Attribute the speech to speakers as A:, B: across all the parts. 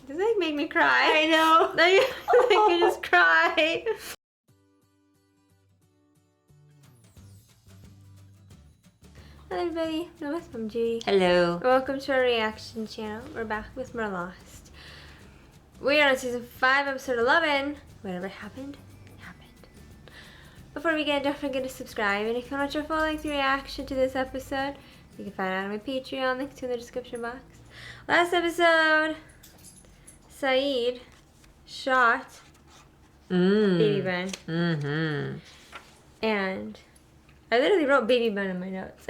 A: Does that make me cry?
B: I know.
A: Like you just cry. Hello everybody, I'm Judy.
B: Hello.
A: Welcome to our reaction channel. We're back with more Lost. We are on season 5, episode 11. Whatever happened, happened. Before we get, don't forget to subscribe. And if you want your full-length reaction to this episode, you can find it on my Patreon, links to in the description box. Last episode, Saeed shot Baby Ben.
B: Mm-hmm.
A: And I literally wrote Baby Ben in my notes.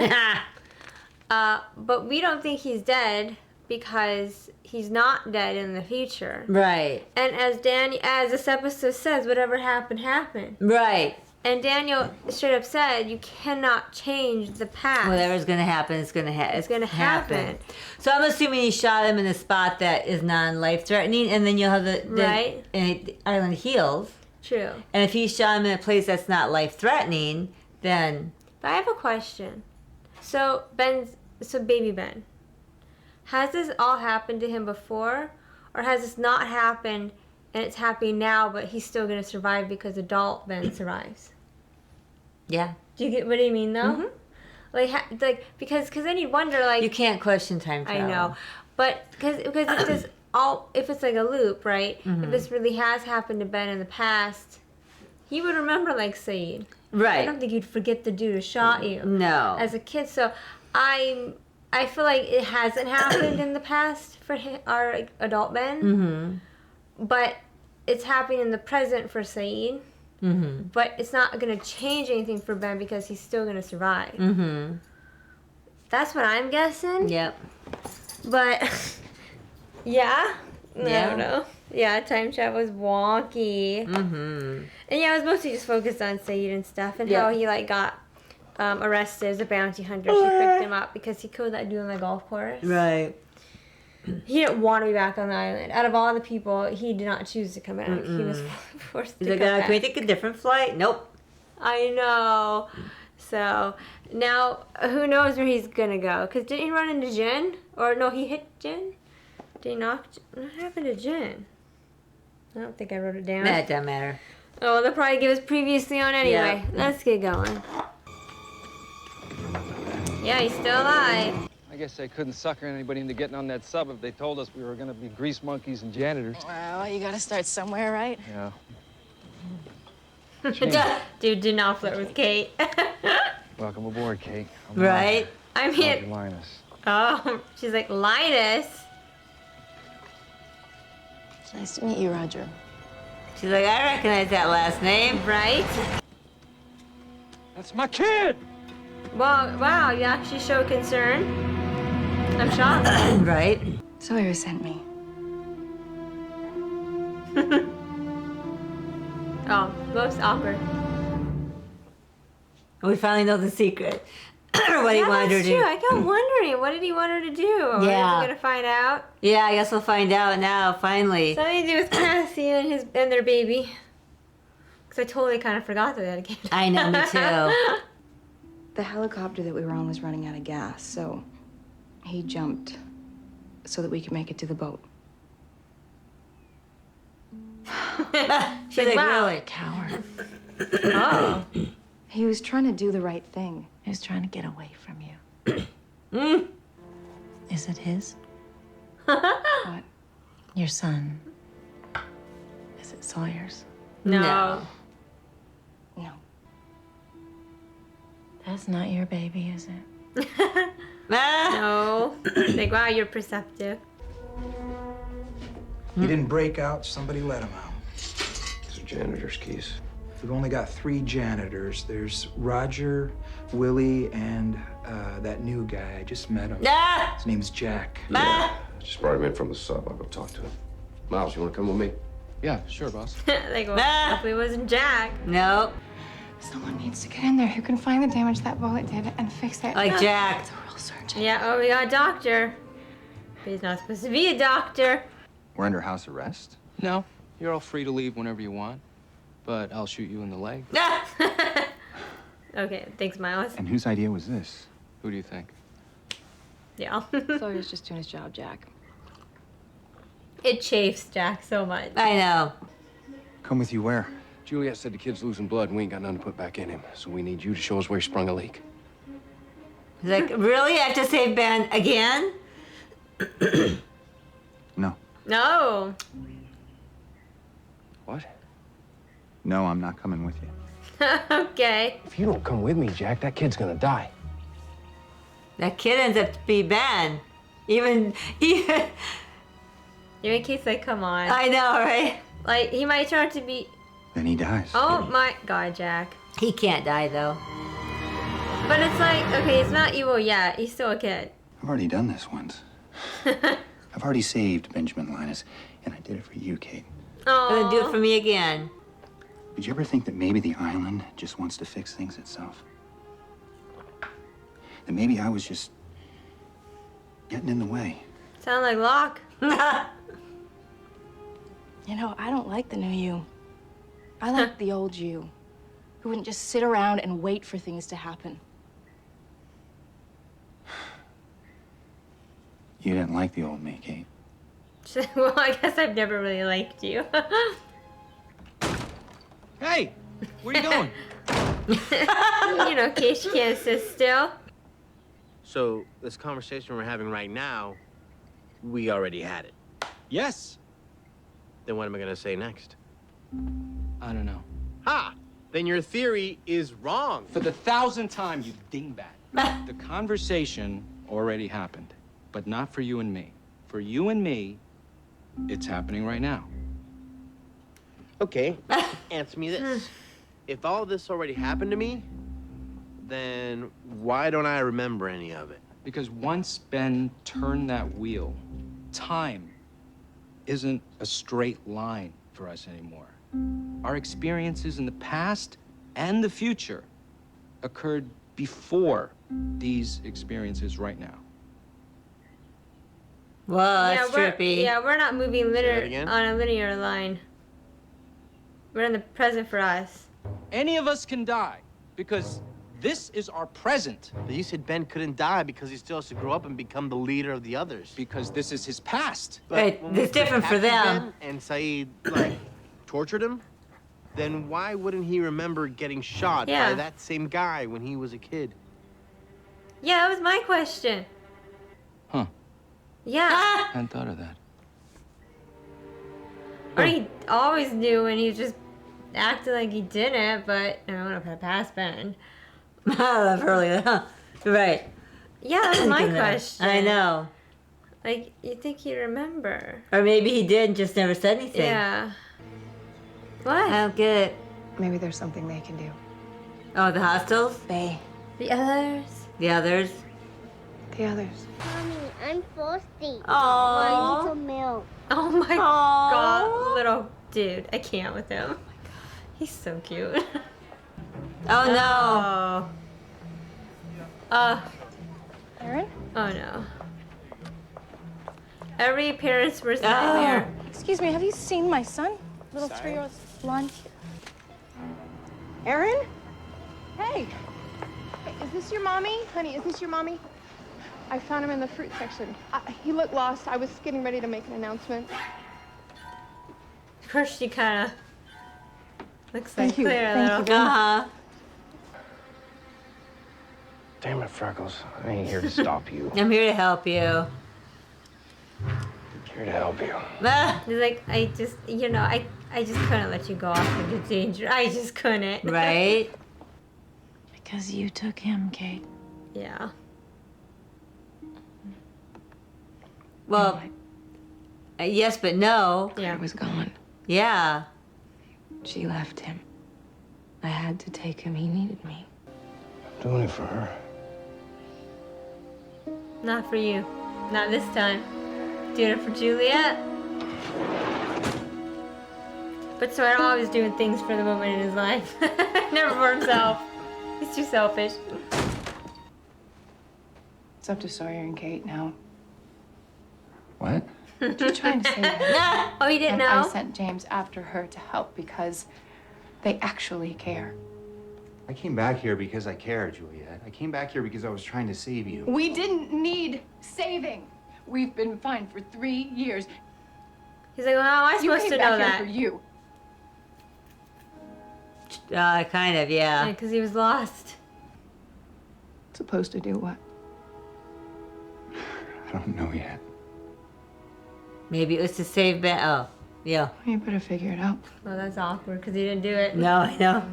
A: But we don't think he's dead because he's not dead in the future.
B: Right.
A: And as this episode says, whatever happened, happened.
B: Right.
A: And Daniel straight up said, you cannot change the past.
B: Whatever's going to happen, it's going to happen.
A: It's going to happen.
B: So I'm assuming he shot him in a spot that is non-life-threatening, and then you'll have the
A: right.
B: And the island heals.
A: True.
B: And if he shot him in a place that's not life-threatening, then...
A: But I have a question. So Baby Ben, has this all happened to him before? Or has this not happened and it's happening now, but he's still going to survive because adult Ben survives?
B: Yeah.
A: Do you get what I mean, though? Mm-hmm. Because then you wonder, like...
B: You can't question time travel.
A: I know. But, because if it's like a loop, right?
B: Mm-hmm.
A: If this really has happened to Ben in the past, he would remember, like, Saeed.
B: Right.
A: I don't think you'd forget the dude who shot you.
B: No.
A: As a kid, so I feel like it hasn't happened in the past for our adult Ben.
B: Mm-hmm.
A: But it's happening in the present for Saeed.
B: Mm-hmm.
A: But it's not going to change anything for Ben because he's still going to survive.
B: Mm-hmm.
A: That's what I'm guessing.
B: Yep.
A: But, yeah. I don't know. Yeah, time travel was wonky.
B: Mm-hmm.
A: And yeah, I was mostly just focused on Saeed and stuff and how he like got arrested as a bounty hunter. She picked him up because he killed that dude on the golf course.
B: Right.
A: He didn't want to be back on the island. Out of all the people, he did not choose to come back. Mm-mm. He was forced to come back.
B: Can we take a different flight? Nope.
A: I know. So, now, who knows where he's gonna go? Because didn't he run into Jin? Or no, he hit Jin? Did he knock? What happened to Jin? I don't think I wrote it down.
B: That doesn't matter.
A: Oh, they'll probably give us previously on anyway.
B: Yeah.
A: Let's get going. Yeah, he's still alive.
C: I guess they couldn't sucker anybody into getting on that sub if they told us we were going to be grease monkeys and janitors.
D: Well, you gotta start somewhere, right?
C: Yeah.
A: Dude, do not flirt with Kate.
C: Welcome aboard, Kate.
B: Right?
A: I mean...
C: Linus.
A: Oh, she's like, Linus?
D: It's nice to meet you, Roger.
B: She's like, I recognize that last name.
A: Right?
C: That's my kid!
A: Well, wow, you actually show concern. I'm shocked.
B: Right?
D: Sawyer sent me.
A: Oh, most awkward.
B: We finally know the secret. What he wanted her to do.
A: True. I kept wondering, what did he want her to do?
B: Yeah.
A: Are we gonna find out?
B: Yeah, I guess we'll find out now, finally.
A: Something to do with Cassie and their baby. Because I totally kind of forgot that they had a kid.
B: I know, me too.
D: The helicopter that we were on was running out of gas, so he jumped so that we could make it to the boat.
B: She's like,
A: wow.
B: really?
D: Coward.
A: Oh.
D: He was trying to do the right thing.
E: He was trying to get away from you. Is it his?
D: What?
E: Your son. Is it Sawyer's?
A: No.
D: No.
E: That's not your baby, is it?
A: No. Like, wow, you're perceptive.
F: He didn't break out, somebody let him out.
G: These are janitor's keys.
F: We've only got 3 janitors. There's Roger, Willie, and that new guy. I just met him.
B: Ah!
F: His name's Jack.
G: Yeah, just brought him in from the sub. I'll go talk to him. Miles, you want to come with me?
C: Yeah, sure, boss.
A: Like, well, hopefully it wasn't Jack.
B: Nope.
D: Someone needs to get in there who can find the damage that bullet did and fix it.
B: Like Jack.
D: It's a real surgeon.
A: Yeah, oh, we got a doctor. But he's not supposed to be a doctor.
H: We're under house arrest?
C: No, you're all free to leave whenever you want, but I'll shoot you in the leg.
A: Okay, thanks, Miles.
H: And whose idea was this?
C: Who do you think?
A: Yeah.
D: Sawyer's just doing his job, Jack.
A: It chafes Jack so much.
B: I know.
H: Come with you where?
G: Juliet said the kid's losing blood and we ain't got nothing to put back in him. So we need you to show us where he sprung a leak.
B: He's like, really? I have to save Ben again?
H: No.
A: No.
G: What?
H: No, I'm not coming with you.
A: Okay.
G: If you don't come with me, Jack, that kid's gonna die.
B: That kid ends up to be Ben. Even
A: In case, like, come on.
B: I know, right?
A: Like, he might turn out to be...
H: Then he dies.
A: Oh my god, Jack.
B: He can't die, though.
A: But it's like, okay, he's not evil yet. He's still a kid.
H: I've already done this once. I've already saved Benjamin Linus, and I did it for you, Kate.
B: Gonna do it
A: Oh.
B: for me again.
H: Did you ever think that maybe the island just wants to fix things itself? That maybe I was just getting in the way?
A: Sound like Locke.
D: You know, I don't like the new you. I like the old you, who wouldn't just sit around and wait for things to happen.
H: You didn't like the old me, Kate.
A: Well, I guess I've never really liked you.
I: Hey, where you going?
A: You know, in case you can't sit still.
I: So, this conversation we're having right now, we already had it.
J: Yes.
I: Then what am I gonna say next?
J: I don't know.
I: Ha! Then your theory is wrong.
J: For the 1,000th time, you dingbat. The conversation already happened, but not for you and me. For you and me, it's happening right now.
I: Okay, answer me this. If all this already happened to me, then why don't I remember any of it?
J: Because once Ben turned that wheel, time isn't a straight line for us anymore. Our experiences in the past and the future occurred before these experiences right now.
B: Whoa, that's trippy.
A: Yeah, we're not moving
I: that
A: linear
I: again?
A: on a linear line. We're in the present for us.
J: Any of us can die because this is our present.
I: But you said Ben couldn't die because he still has to grow up and become the leader of the others.
J: Because this is his past.
I: But
B: Right,
I: when we
B: it's different for
I: captured
B: them.
I: Ben and Saeed, like, tortured him, then why wouldn't he remember getting shot
A: Yeah.
I: by that same guy when he was a kid?
A: Yeah, that was my question.
J: Huh.
A: Yeah.
B: Ah!
J: Hadn't thought of that.
A: Or he always knew and he just acted like he didn't, but I don't know if I passed Ben.
B: I love Hurley. Huh. Right.
A: Yeah, that was my question.
B: I know.
A: Like, you think he'd remember.
B: Or maybe he did and just never said anything.
A: Yeah. What?
B: I don't get it.
D: Maybe there's something they can do.
B: Oh, the hostels?
D: They.
A: The others?
B: The others?
D: The others.
K: Mommy, I'm thirsty.
B: Aww.
K: I need some milk.
A: Oh my
B: Aww.
A: god, little dude. I can't with him. He's so cute.
B: Oh, no.
D: Aaron?
A: Oh no. Every parent's worst nightmare.
D: Excuse me, have you seen my son? Little 3-year-old blonde. Aaron? Hey.
L: Is this your mommy? Honey, is this your mommy? I found him in the fruit section. He looked lost. I was getting ready to make an announcement.
A: Of course she kind of looks like
D: Thank you.
A: Claire a
D: Thank
A: little.
D: you.
B: Uh-huh.
G: Damn it, Freckles. I ain't here to stop you.
B: I'm here to help you.
G: Here to help you.
B: Ah,
A: He's like, I just, you know, I just couldn't let you go off into danger. I just couldn't.
B: right?
E: Because you took him, Kate.
A: Yeah.
B: Well, yes, but no.
A: Yeah.
D: He was gone.
B: Yeah.
D: She left him. I had to take him. He needed me.
G: I'm doing it for her.
A: Not for you. Not this time. Doing it for Juliet. But so I'm always doing things for the woman in his life. Never for himself. He's too selfish.
D: It's up to Sawyer and Kate now.
H: What?
D: What are you trying to say? Dad?
A: Oh, you didn't
L: And I
A: know?
L: sent James after her to help because they actually care.
H: I came back here because I care, Juliet. I came back here because I was trying to save you.
L: We didn't need saving. We've been fine for 3 years.
A: He's like, well, how am I supposed to know that?
L: For you.
B: Kind of, yeah.
A: Because he was lost.
D: Supposed to do what?
H: I don't know yet.
B: Maybe it was to save Ben. Oh, yeah.
D: You better figure it out.
A: Well, that's awkward because he didn't do it.
B: No, I know.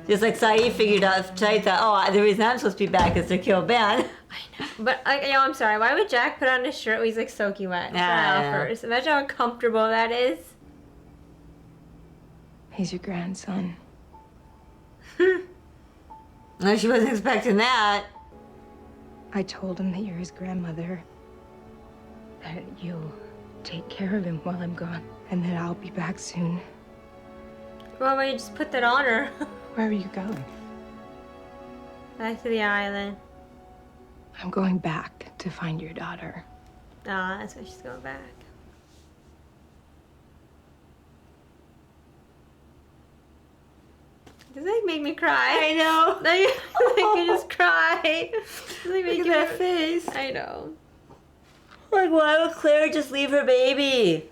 B: Just like Saeed figured out, Saeed thought, oh, the reason I'm supposed to be back is to kill Ben.
A: I know. But, I'm sorry. Why would Jack put on his shirt when he's like soaking wet? First. Imagine how uncomfortable that is.
D: He's your grandson.
B: No, she wasn't expecting that.
D: I told him that you're his grandmother. That you'll take care of him while I'm gone. And that I'll be back soon.
A: Well, why don't you just put that on her?
D: Where are you going?
A: Back to the island.
D: I'm going back to find your daughter.
A: Ah, that's why she's going back. Does that make me cry?
B: I know.
A: I just cry. Does make
B: Look at that face.
A: I know.
B: Like, why would Claire just leave her baby?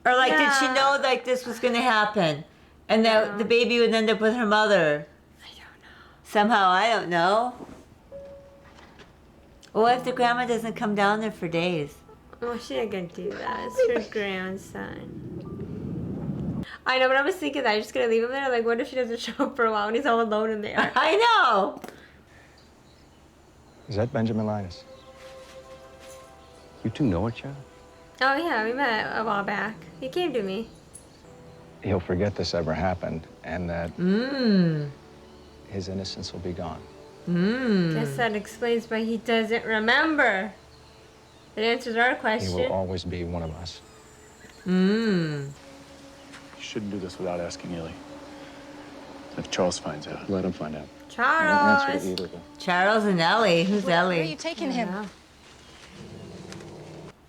B: Or like, did she
A: Yeah.
B: know like this was gonna happen, and that the baby would end up with her mother?
A: I don't know.
B: Somehow, I don't know. What if the grandma doesn't come down there for days?
A: Well, she ain't gonna do that. It's her grandson. I know, but I was thinking that I'm just gonna leave him there. Like, what if she doesn't show up for a while and he's all alone in there?
B: I know.
H: Is that Benjamin Linus? You two know each other?
A: Oh yeah, we met a while back. He came to me.
H: He'll forget this ever happened, and that his innocence will be gone.
A: Guess that explains why he doesn't remember. It answers our
H: He
A: question.
H: will always be one of us.
M: You shouldn't do this without asking Illy. If Charles finds out, let him find out. I won't answer to
A: Charles.
M: either of them.
B: Charles and Ellie. Who's Ellie?
E: Where are you taking him?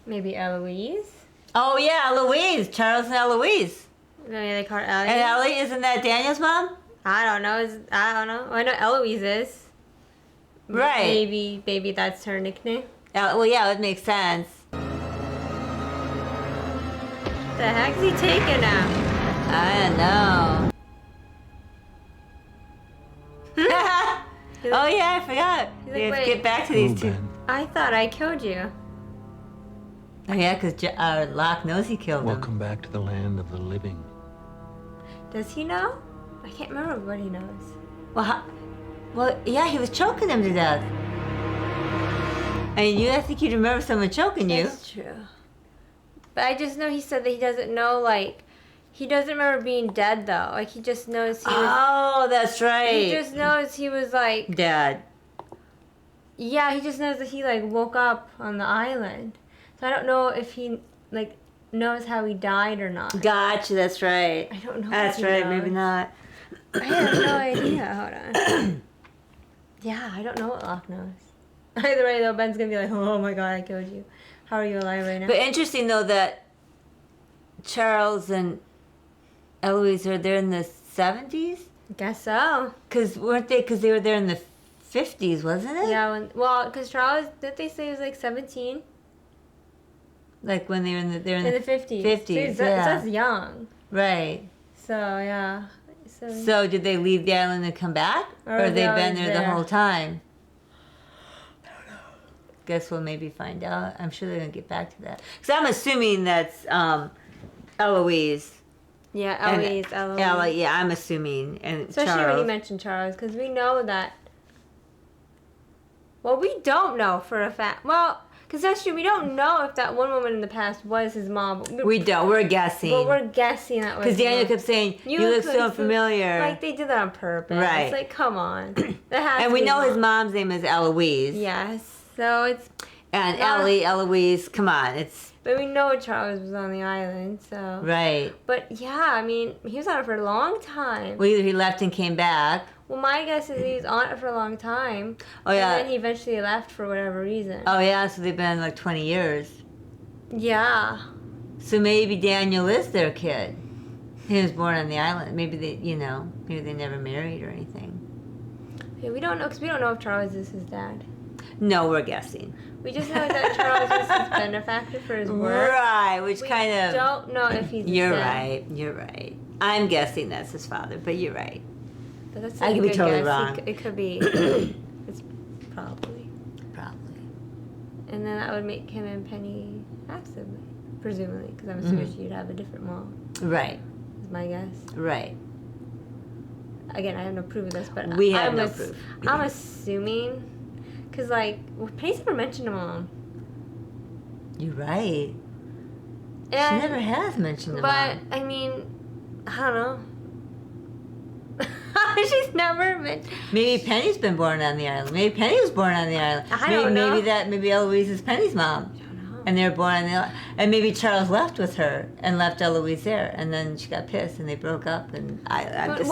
A: Maybe Eloise.
B: Oh yeah, Eloise. Charles and Eloise.
A: Maybe they call her Ellie.
B: And Ellie, isn't that Daniel's mom?
A: I don't know. I don't know. I know Eloise is.
B: Right.
A: Maybe that's her nickname.
B: Well, yeah, it would make sense.
A: The heck's he taking now?
B: I don't know. Oh yeah, I forgot.
A: He's like,
B: We have to
A: wait.
B: get back to these two.
A: I thought I killed you.
B: Oh yeah, because Locke knows he killed him.
N: Welcome back to the land of the living.
A: Does he know? I can't remember what he knows.
B: Well, yeah, he was choking him to death. I mean, I think you'd remember someone choking you.
A: That's true. But I just know he said that he doesn't know, like, he doesn't remember being dead, though. Like, he just knows he was...
B: Oh, that's right.
A: He just knows he was, like...
B: Dead.
A: Yeah, he just knows that he, like, woke up on the island. So I don't know if he, like, knows how he died or not.
B: Gotcha, that's right.
A: I don't know.
B: That's
A: if he
B: right,
A: knows.
B: maybe not.
A: I have no idea. Hold on. Yeah, I don't know what Locke knows. Either way, though, Ben's gonna be like, oh my god, I killed you. How are you alive right now?
B: But interesting, though, that Charles and Eloise are there in the 70s?
A: Guess so.
B: Because weren't they, because they were there in the 50s, wasn't it?
A: Yeah, because Charles, didn't they say he was like 17?
B: Like when they were in the
A: 50s.
B: 50s,
A: So
B: yeah.
A: that's young.
B: Right.
A: So, yeah.
B: So did they leave the island and come back? Or have they been
A: always
B: there the whole time? I don't know. Guess we'll maybe find out. I'm sure they're going to get back to that. Because I'm assuming that's Eloise.
A: Yeah, Eloise.
B: Ellie, yeah, I'm assuming. And
A: Especially
B: Charles.
A: when you mentioned Charles, because we know that... Well, we don't know for a fact. Well, because that's true. We don't know if that one woman in the past was his mom.
B: We don't. We're guessing.
A: But we're guessing that was
B: Because Daniel
A: his mom.
B: kept saying, you look so familiar.
A: Like, they did that on purpose.
B: Right.
A: It's like, come on. That has
B: And
A: to
B: we
A: be
B: know his
A: mom.
B: mom's name is Eloise.
A: Yes. So it's...
B: And
A: Yeah.
B: Eloise, come on. It's...
A: But we know Charles was on the island, so...
B: Right.
A: But, yeah, I mean, he was on it for a long time.
B: Well, either he left and came back.
A: Well, my guess is he was on it for a long time.
B: Oh, yeah.
A: And then he eventually left for whatever reason.
B: Oh, yeah, so they've been like 20 years.
A: Yeah.
B: So maybe Daniel is their kid. He was born on the island. Maybe they, maybe they never married or anything.
A: Yeah, we don't know, because we don't know if Charles is his dad.
B: No, we're guessing.
A: We just know that Charles was his benefactor for his work.
B: Right, which
A: we
B: kind of...
A: don't know if he's
B: You're
A: the
B: right, you're right. I'm guessing that's his father, but you're right.
A: But that's
B: I could be totally
A: guess.
B: wrong.
A: It could be. It's probably.
B: Probably.
A: And then that would make him and Penny accidentally, presumably, because I'm assuming she'd have a different mom.
B: Right.
A: Is my guess.
B: Right.
A: Again, I have no proof of this, but
B: We have no proof.
A: I'm assuming, because like Penny's never mentioned a mom.
B: You're right.
A: And,
B: she never has mentioned the
A: but
B: mom.
A: I mean, I don't know. She's never been.
B: Maybe Penny's been born on the island. Maybe Penny was born on the island.
A: I don't know.
B: Maybe Eloise is Penny's mom.
A: I don't know.
B: And they were born on the island. And maybe Charles left with her and left Eloise there. And then she got pissed and they broke up. And
A: either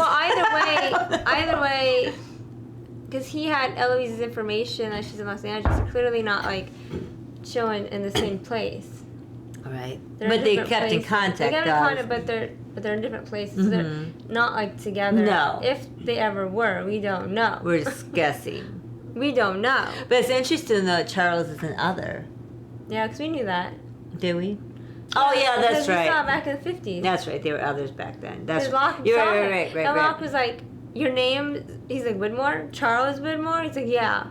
A: way, because he had Eloise's information that she's in Los Angeles, they're clearly not like chilling in the same place.
B: Right.
A: They're
B: But
A: in
B: they
A: different
B: kept in
A: places.
B: contact.
A: They kept in contact, but they're in different places. So they're not like together.
B: No.
A: If they ever were, we don't know.
B: We're just guessing.
A: We don't know.
B: But it's interesting to know that Charles is an other.
A: Yeah, because we knew that.
B: Did we? Oh, yeah, that's
A: because
B: right.
A: we saw it back in the 50s.
B: That's right. They were others back then. That's
A: Locke
B: You're
A: saw
B: right,
A: it.
B: right, right,
A: And
B: right.
A: Locke was like, your name, he's like, Widmore? Charles Widmore? He's like, yeah.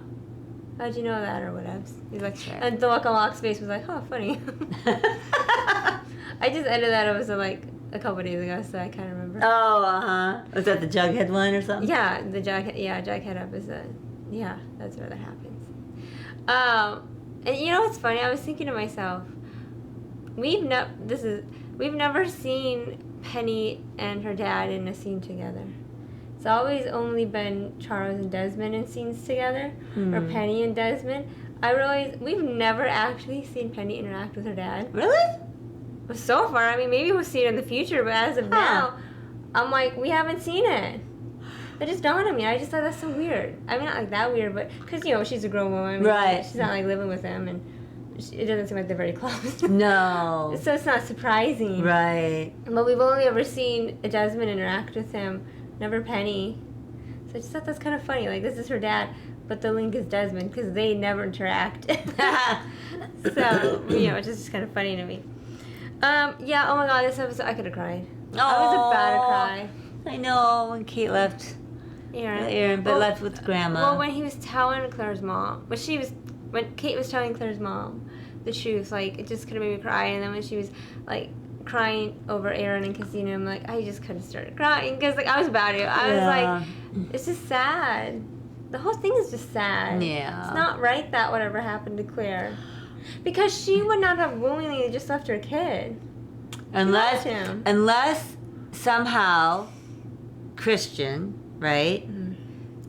A: How'd you know that or whatever? He's like, and the look on Locke's face was like, oh, funny. I just edited that episode like a couple days ago, so I kind of remember.
B: Oh, was that the Jughead one or something?
A: Yeah, the Jughead episode. Yeah, that's where that happens. And you know what's funny? I was thinking to myself, we've never seen Penny and her dad in a scene together. It's always only been Charles and Desmond in scenes together, or Penny and Desmond. I realize we've never actually seen Penny interact with her dad.
B: Really?
A: But so far, I mean, maybe we'll see it in the future, but as of now, I'm like, we haven't seen it. That just dawned on me. I just thought that's so weird. I mean, not like that weird, but because, you know, she's a grown woman.
B: Right.
A: She's not like living with him, and it doesn't seem like they're very close.
B: No.
A: So it's not surprising.
B: Right.
A: But we've only ever seen Desmond interact with him, never Penny. So I just thought that's kind of funny. Like, this is her dad, but the link is Desmond because they never interact. So, you know, it's just kind of funny to me. Yeah, oh my god, this episode, I could have cried. I was about to cry.
B: I know, when Kate left Aaron, but left with Grandma.
A: Well, when he was telling Claire's mom, when Kate was telling Claire's mom the truth, like, it just could have made me cry. And then when she was, like, crying over Aaron and Casino, I'm like, I just could have started crying because, like, I was about to. I was like, it's just sad. The whole thing is just sad.
B: Yeah.
A: It's not right that whatever happened to Claire. Because she would not have willingly just left her kid.
B: Unless somehow Christian, right,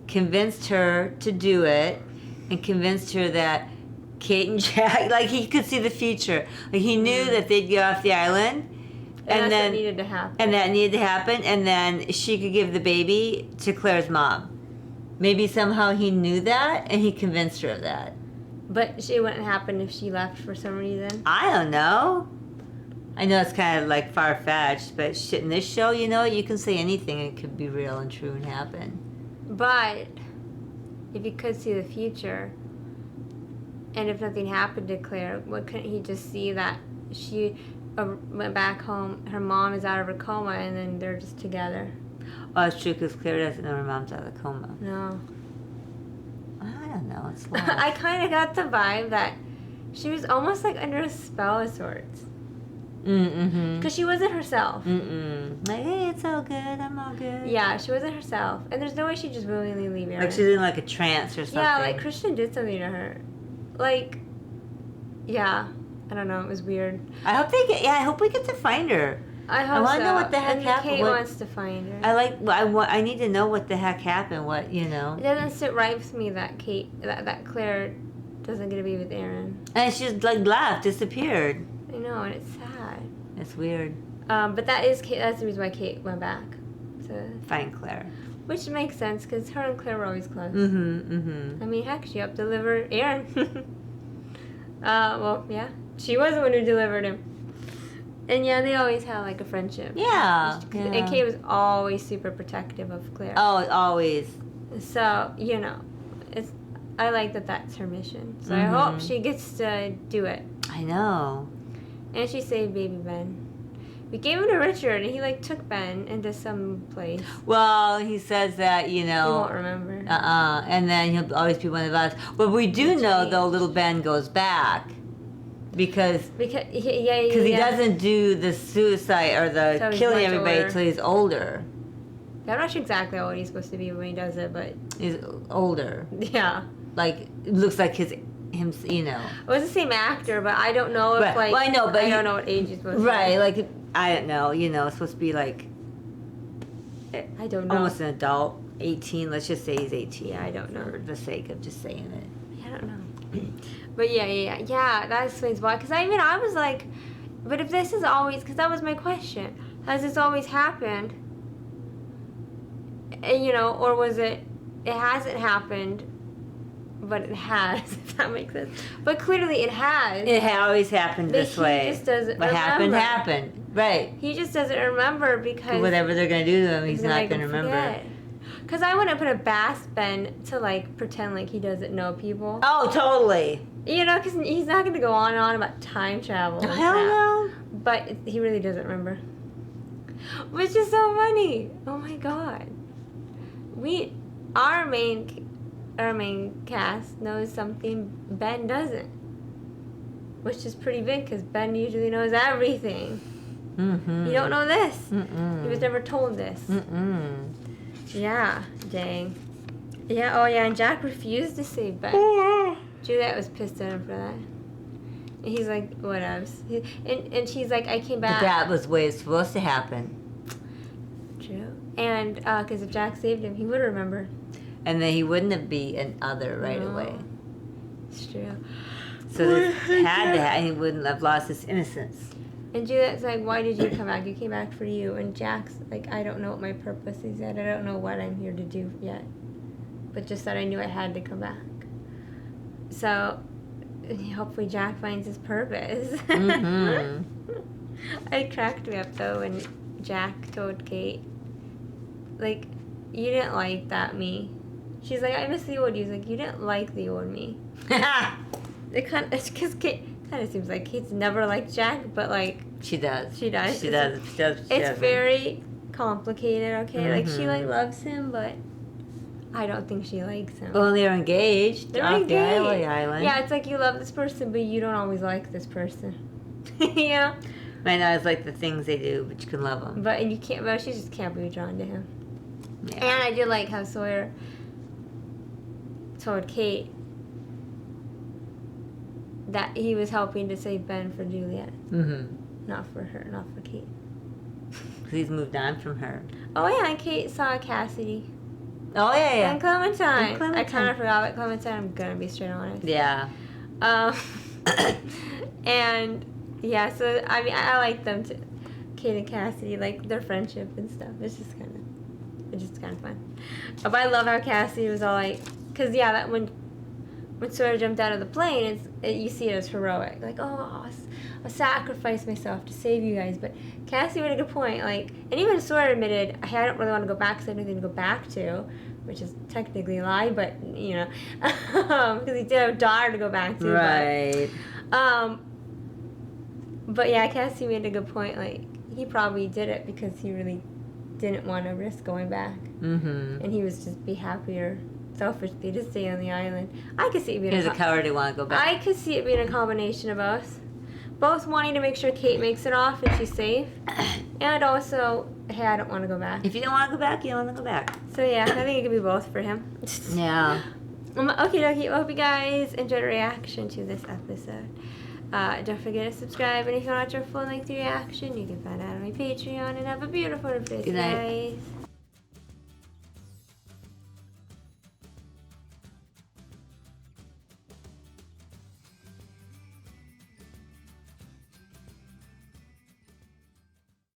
B: convinced her to do it and convinced her that Kate and Jack, like he could see the future. Like he knew that they'd get off the island.
A: And that needed to happen.
B: And that needed to happen. And then she could give the baby to Claire's mom. Maybe somehow he knew that and he convinced her of that.
A: But it wouldn't happen if she left for some reason.
B: I don't know. I know it's kind of like far-fetched, but shit, in this show, you know, you can say anything. It could be real and true and happen.
A: But if he could see the future, and if nothing happened to Claire, what couldn't he just see that she went back home, her mom is out of her coma, and then they're just together?
B: Oh, it's true, because Claire doesn't know her mom's out of the coma.
A: No.
B: I don't know. It's lost.
A: I kind of got the vibe that she was almost like under a spell of sorts. Because she wasn't herself.
B: Like, hey, it's all good. I'm all good.
A: Yeah, she wasn't herself. And there's no way she'd just willingly leave Aaron.
B: Like she's in like a trance or something.
A: Yeah, like Christian did something to her. Like, yeah. I don't know. It was weird.
B: I hope we get to find her.
A: I
B: want to
A: so.
B: know what the heck
A: and
B: happened.
A: Kate wants to find her.
B: I need to know what the heck happened. What, you know.
A: It doesn't sit right with me that that Claire doesn't get to be with Aaron.
B: And she's like left, disappeared.
A: I know, and it's sad.
B: It's weird.
A: But that's the reason why Kate went back to
B: find Claire.
A: Which makes sense because her and Claire were always close. I mean, heck, she helped deliver Aaron. Well, yeah, she was the one who delivered him. And yeah, they always had like a friendship.
B: Yeah.
A: And Kate was always super protective of Claire.
B: Oh, always.
A: So, you know, I like that that's her mission. So I hope she gets to do it.
B: I know.
A: And she saved baby Ben. We gave him to Richard, and he like took Ben into some place.
B: Well, he says that, you know.
A: He won't remember.
B: And then he'll always be one of us. But we do know, though, little Ben goes back. Because he doesn't do the suicide or the killing everybody until he's older.
A: Yeah, I'm not sure exactly how old he's supposed to be when he does it, but
B: he's older.
A: Yeah.
B: Like, it looks like him, you know.
A: It was the same actor, but I don't know if like.
B: Well, I know, but
A: I don't know what age he's supposed to be.
B: Right, like I don't know. You know, it's supposed to be like.
A: I don't know.
B: Almost an adult, 18. Let's just say he's 18.
A: Yeah, I don't know.
B: For the sake of just saying it.
A: I don't know. But yeah. That explains why. Because I was like, but if this is always, because that was my question. Has this always happened? And, you know, or was it? It hasn't happened, but it has. If that makes sense. But clearly, it has.
B: It always happened this way.
A: He just doesn't
B: what
A: remember.
B: happened. Right.
A: He just doesn't remember because
B: whatever they're gonna do to him, he's not gonna remember.
A: Because I wouldn't put a Bass Ben to like pretend like he doesn't know people.
B: Oh, totally.
A: You know, because he's not gonna go on and on about time travel.
B: Oh, hell no.
A: But he really doesn't remember. Which is so funny. Oh my god. Our main cast knows something Ben doesn't, which is pretty big because Ben usually knows everything. You don't know this. He was never told this. Yeah, dang. Yeah, oh yeah, and Jack refused to save Ben. Juliet was pissed at him for that. And he's like, whatevs. And she's like, I came back.
B: But that was the way it's supposed to happen.
A: True. And because if Jack saved him, he would remember.
B: And then he wouldn't have been an other right away.
A: It's true.
B: So this had to happen. He wouldn't have lost his innocence.
A: And Juliet's like, why did you come back? You came back for you. And Jack's like, I don't know what my purpose is yet. I don't know what I'm here to do yet. But just that I knew I had to come back. So hopefully Jack finds his purpose. It cracked me up though when Jack told Kate, like, you didn't like that me. She's like, I miss the old you. He's like, you didn't like the old me. It's because Kate kind of seems like Kate's never liked Jack, but like
B: she does.
A: She does.
B: It's
A: very complicated. Okay, like she like loves him, but I don't think she likes him.
B: Well, they're engaged.
A: They're
B: off
A: engaged.
B: the island.
A: Yeah, it's like you love this person, but you don't always like this person. You know.
B: Might not always like the things they do, but you can love them.
A: But you can't. But she just can't be drawn to him.
B: Yeah.
A: And I did like how Sawyer told Kate that he was helping to save Ben for Juliet. Not for her, not for Kate.
B: Because he's moved on from her.
A: Oh yeah, and Kate saw Cassidy.
B: Oh yeah.
A: And Clementine. I kind of forgot about Clementine. I'm gonna be straight honest.
B: Yeah.
A: And yeah, so I mean, I like them too. Kate and Cassidy, like their friendship and stuff. It's just kind of fun. But I love how Cassidy was all like, cause yeah, that when Sawyer jumped out of the plane, you see it as heroic. Like, oh, I'll sacrifice myself to save you guys. But Cassidy made a good point. Like, and even Sawyer admitted, hey, I don't really want to go back because I have nothing to go back to, which is technically a lie, but you know, because he did have a daughter to go back to.
B: Right.
A: But yeah, Cassidy made a good point. Like, he probably did it because he really didn't want to risk going back. And he was just be happier selfishly to stay on the island. I could see it being
B: He's a coward who want to go back.
A: I could see it being a combination of us. Both wanting to make sure Kate makes it off and she's safe. And also, hey, I don't want to go back.
B: If you don't want to go back, you don't want to go back.
A: So yeah, I think it could be both for him.
B: Yeah.
A: Okay, dokie. I hope you guys enjoyed the reaction to this episode. Don't forget to subscribe, and if you want to watch our full-length reaction, you can find out on my Patreon, and have a beautiful day, guys.